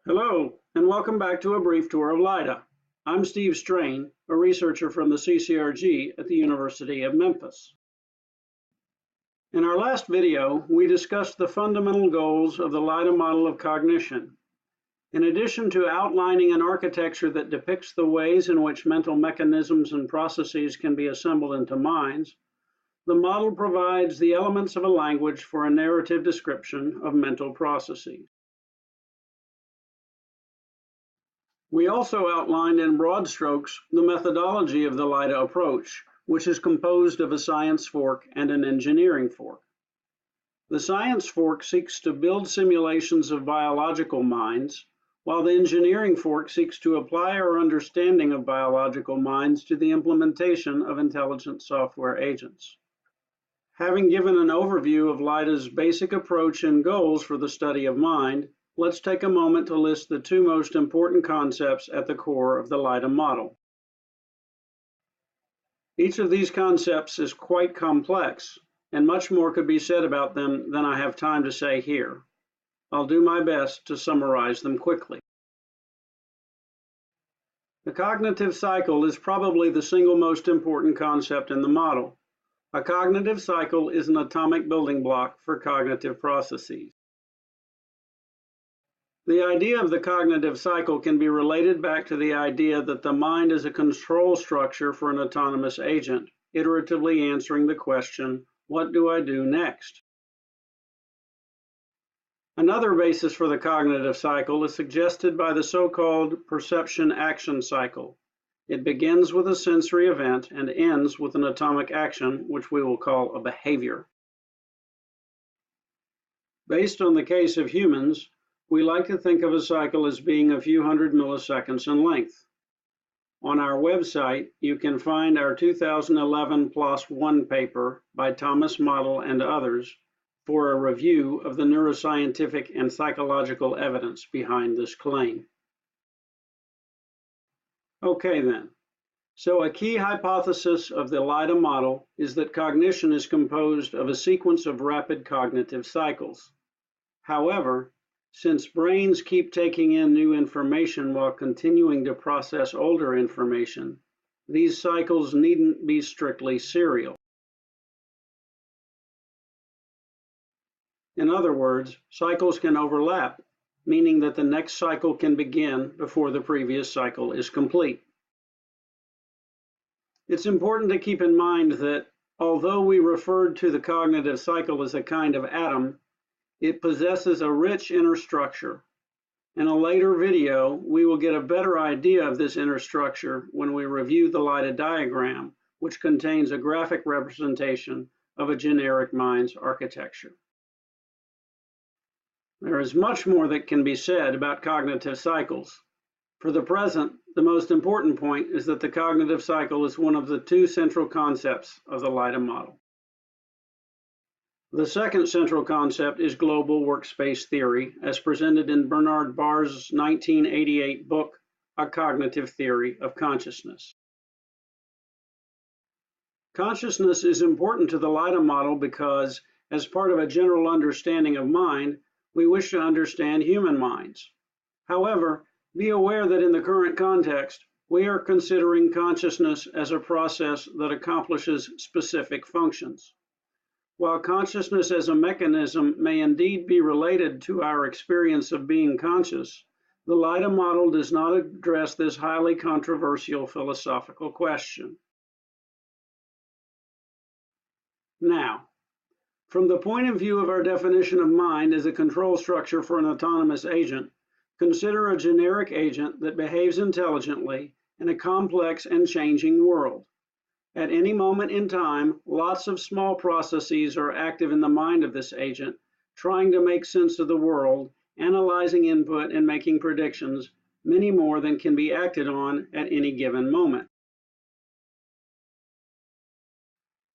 Hello, and welcome back to a brief tour of LIDA. I'm Steve Strain, a researcher from the CCRG at the University of Memphis. In our last video, we discussed the fundamental goals of the LIDA model of cognition. In addition to outlining an architecture that depicts the ways in which mental mechanisms and processes can be assembled into minds, the model provides the elements of a language for a narrative description of mental processes. We also outlined in broad strokes the methodology of the LIDA approach, which is composed of a science fork and an engineering fork. The science fork seeks to build simulations of biological minds, while the engineering fork seeks to apply our understanding of biological minds to the implementation of intelligent software agents. Having given an overview of LIDA's basic approach and goals for the study of mind, let's take a moment to list the two most important concepts at the core of the LIDA model. Each of these concepts is quite complex, and much more could be said about them than I have time to say here. I'll do my best to summarize them quickly. The cognitive cycle is probably the single most important concept in the model. A cognitive cycle is an atomic building block for cognitive processes. The idea of the cognitive cycle can be related back to the idea that the mind is a control structure for an autonomous agent, iteratively answering the question, what do I do next? Another basis for the cognitive cycle is suggested by the so-called perception-action cycle. It begins with a sensory event and ends with an atomic action, which we will call a behavior. Based on the case of humans, we like to think of a cycle as being a few hundred milliseconds in length. On our website, you can find our 2011 PLOS One paper by Thomas Model and others for a review of the neuroscientific and psychological evidence behind this claim. Okay then, so a key hypothesis of the LIDA model is that cognition is composed of a sequence of rapid cognitive cycles. However, since brains keep taking in new information while continuing to process older information, these cycles needn't be strictly serial. In other words, cycles can overlap, meaning that the next cycle can begin before the previous cycle is complete. It's important to keep in mind that although we referred to the cognitive cycle as a kind of atom, it possesses a rich inner structure. In a later video, we will get a better idea of this inner structure when we review the LIDA diagram, which contains a graphic representation of a generic mind's architecture. There is much more that can be said about cognitive cycles. For the present, the most important point is that the cognitive cycle is one of the two central concepts of the LIDA model. The second central concept is global workspace theory, as presented in Bernard Baars' 1988 book, A Cognitive Theory of Consciousness. Consciousness is important to the LIDA model because, as part of a general understanding of mind, we wish to understand human minds. However, be aware that in the current context, we are considering consciousness as a process that accomplishes specific functions. While consciousness as a mechanism may indeed be related to our experience of being conscious, the LIDA model does not address this highly controversial philosophical question. Now, from the point of view of our definition of mind as a control structure for an autonomous agent, consider a generic agent that behaves intelligently in a complex and changing world. At any moment in time, lots of small processes are active in the mind of this agent, trying to make sense of the world, analyzing input, and making predictions, many more than can be acted on at any given moment.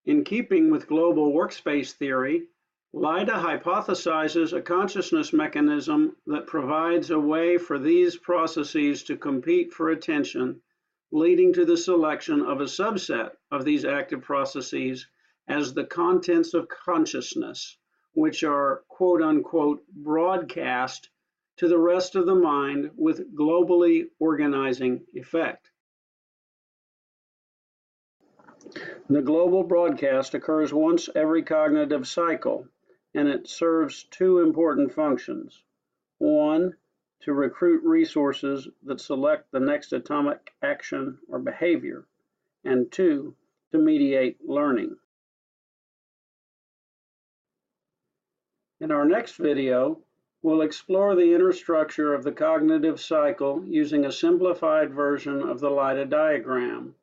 In keeping with global workspace theory, LIDA hypothesizes a consciousness mechanism that provides a way for these processes to compete for attention, leading to the selection of a subset of these active processes as the contents of consciousness, which are quote-unquote broadcast to the rest of the mind with globally organizing effect. The global broadcast occurs once every cognitive cycle, and it serves two important functions. One, to recruit resources that select the next atomic action or behavior, and two, to mediate learning. In our next video, we'll explore the inner structure of the cognitive cycle using a simplified version of the LIDA diagram.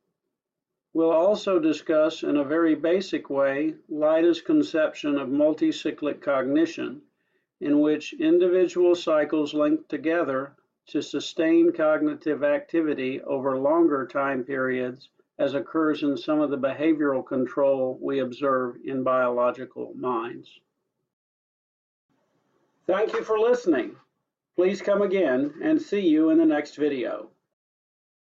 We'll also discuss in a very basic way LIDA's conception of multi-cyclic cognition, in which individual cycles link together to sustain cognitive activity over longer time periods, as occurs in some of the behavioral control we observe in biological minds. Thank you for listening. Please come again and see you in the next video.